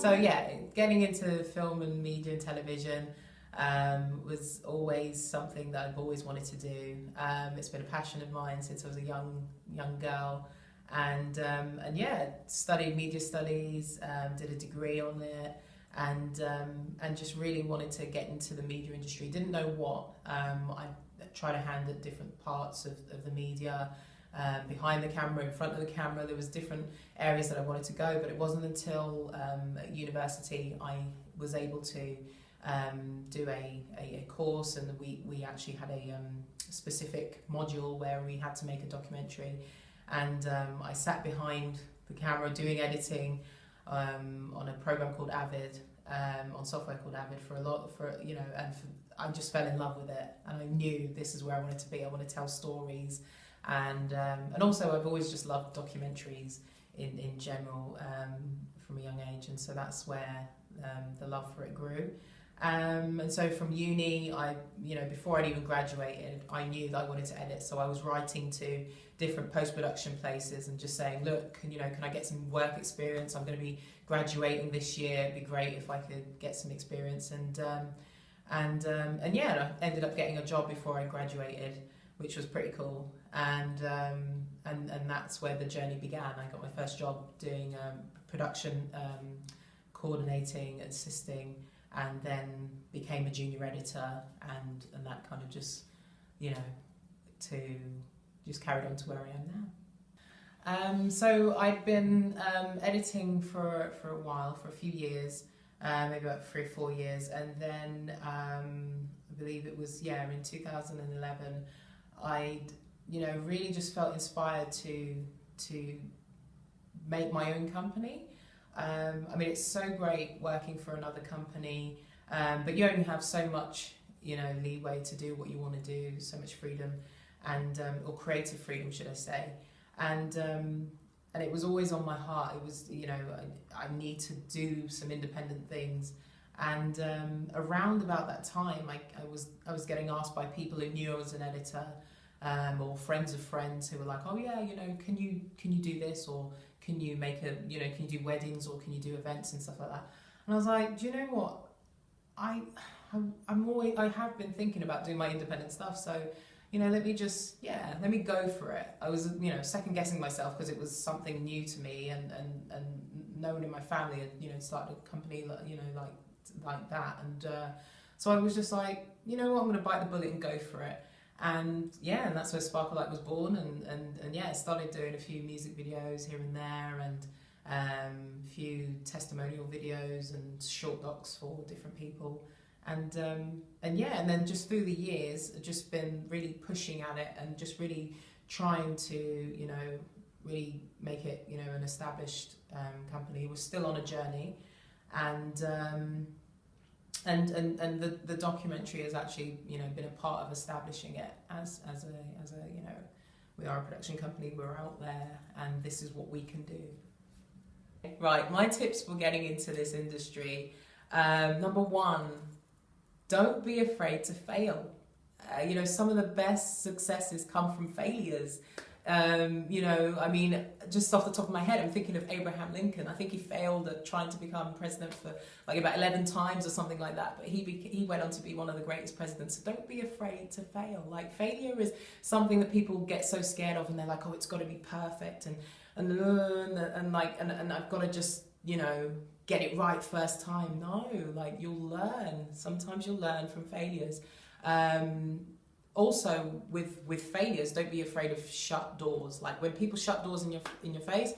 So yeah, getting into film and media and television was always something that I've always wanted to do. It's been a passion of mine since I was a young girl, and yeah, studied media studies, did a degree on it, and just really wanted to get into the media industry. Didn't know what. I tried a hand at different parts of the media. Behind the camera, in front of the camera, there was different areas that I wanted to go, but it wasn't until at university I was able to do a course, and we actually had a specific module where we had to make a documentary, and I sat behind the camera doing editing on a program called Avid, on software called Avid I just fell in love with it, and I knew this is where I wanted to be. I want to tell stories. And also I've always just loved documentaries in general from a young age, and so that's where the love for it grew. And so from uni, before I'd even graduated, I knew that I wanted to edit. So I was writing to different post-production places and just saying, look, can I get some work experience? I'm going to be graduating this year. It'd be great if I could get some experience. And yeah, I ended up getting a job before I graduated, which was pretty cool. And that's where the journey began. I got my first job doing production, coordinating, assisting, and then became a junior editor, and that kind of just, just carried on to where I am now. So I'd been editing for a while, for a few years, maybe about 3 or 4 years, and then I believe it was, in 2011, I'd really just felt inspired to make my own company. It's so great working for another company, but you only have so much leeway to do what you want to do, so much freedom, and or creative freedom, should I say. And it was always on my heart. It was, I need to do some independent things. And around about that time, I was getting asked by people who knew I was an editor, or friends of friends who were like, oh yeah, can you do this, or can you make can you do weddings, or can you do events and stuff like that? And I was like, do you know what? I have been thinking about doing my independent stuff, so let me go for it. I was second guessing myself because it was something new to me, and no one in my family had started a company like that, and so I was just like, you know what, I'm going to bite the bullet and go for it. And yeah, and that's where Sparklelight was born, and yeah, I started doing a few music videos here and there, and a few testimonial videos and short docs for different people, and yeah, and then just through the years, I've just been really pushing at it and just really trying to really make it an established company. We're still on a journey, and the documentary has actually been a part of establishing it as a we are a production company, we're out there, and this is what we can do. Right, my tips for getting into this industry, number one, don't be afraid to fail. Some of the best successes come from failures. Just off the top of my head, I'm thinking of Abraham Lincoln. I think he failed at trying to become president for about 11 times or something like that, but he went on to be one of the greatest presidents. So don't be afraid to fail. Failure is something that people get so scared of, and they're like, oh, it's got to be perfect, and I've got to just get it right first time. No, you'll learn. Sometimes you'll learn from failures. Also, with failures, don't be afraid of shut doors. When people shut doors in your face,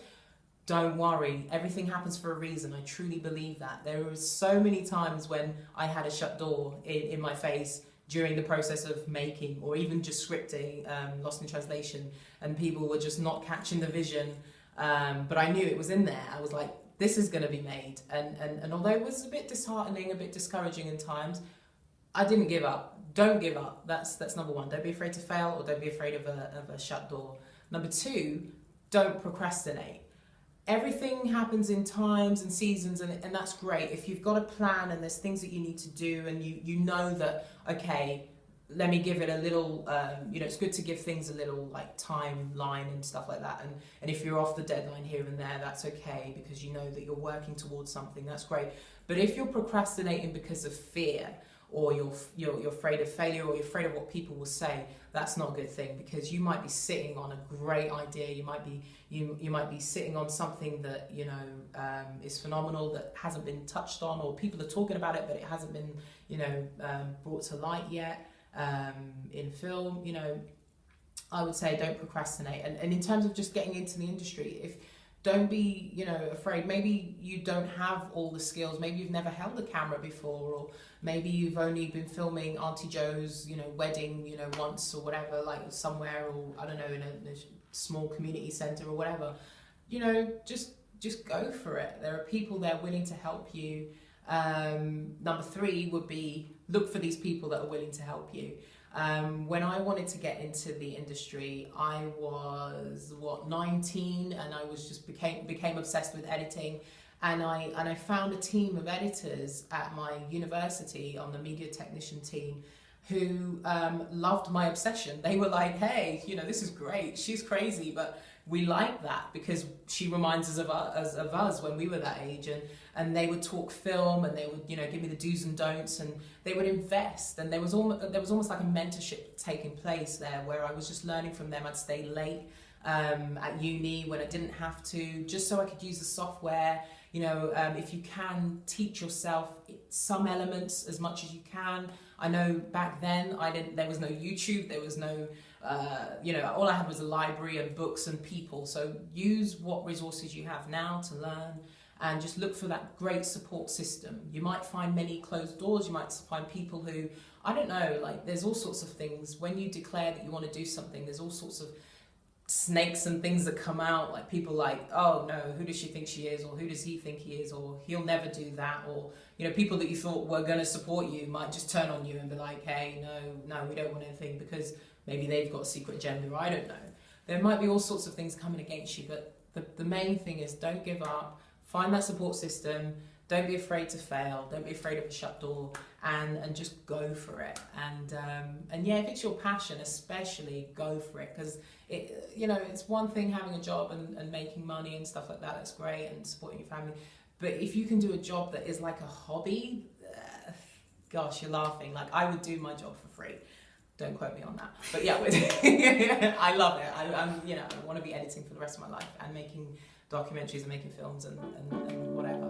don't worry. Everything happens for a reason. I truly believe that. There were so many times when I had a shut door in my face during the process of making, or even just scripting, Lost in Translation, and people were just not catching the vision. But I knew it was in there. I was like, this is going to be made. And although it was a bit disheartening, a bit discouraging in times, I didn't give up. Don't give up. That's number one. Don't be afraid to fail, or don't be afraid of a shut door. Number two, don't procrastinate. Everything happens in times and seasons, and that's great. If you've got a plan and there's things that you need to do, and you know that, okay, let me give it a little, you know, it's good to give things a little like timeline and stuff like that. And if you're off the deadline here and there, that's okay, because you know that you're working towards something. That's great. But if you're procrastinating because of fear, or you're afraid of failure, or you're afraid of what people will say, that's not a good thing, because you might be sitting on a great idea. You might be sitting on something that, you know, is phenomenal, that hasn't been touched on, or people are talking about it but it hasn't been, you know, brought to light yet in film. You know, I would say don't procrastinate. And in terms of just getting into the industry, don't be, you know, afraid. Maybe you don't have all the skills. Maybe you've never held a camera before, or maybe you've only been filming Auntie Joe's, you know, wedding, you know, once or whatever, like somewhere, or I don't know, in a small community centre or whatever. You know, just go for it. There are people there willing to help you. Number 3 would be look for these people that are willing to help you. When I wanted to get into the industry, I was 19, and I was just became obsessed with editing, and I found a team of editors at my university on the media technician team who loved my obsession. They were like, hey, you know, this is great. She's crazy, but we like that because she reminds us of us when we were that age. And they would talk film, and they would, you know, give me the do's and don'ts, and they would invest. And there was almost like a mentorship taking place there, where I was just learning from them. I'd stay late at uni when I didn't have to, just so I could use the software. You know, if you can teach yourself some elements as much as you can. I know back then there was no YouTube, there was no, you know, all I had was a library and books and people. So use what resources you have now to learn, and just look for that great support system. You might find many closed doors. You might find people who, I don't know, like there's all sorts of things. When you declare that you want to do something, there's all sorts of snakes and things that come out, like people like, oh no, who does she think she is, or who does he think he is, or he'll never do that, or, you know, people that you thought were going to support you might just turn on you and be like, hey, no, we don't want anything, because maybe they've got a secret agenda, or I don't know. There might be all sorts of things coming against you, but the main thing is don't give up. Find that support system. Don't be afraid to fail. Don't be afraid of a shut door, and just go for it. And yeah, if it's your passion, especially go for it, because it, you know, it's one thing having a job and making money and stuff like that. That's great, and supporting your family. But if you can do a job that is like a hobby, gosh, you're laughing. Like I would do my job for free. Don't quote me on that. But yeah, I love it. I'm, you know, I want to be editing for the rest of my life and making documentaries and making films and whatever.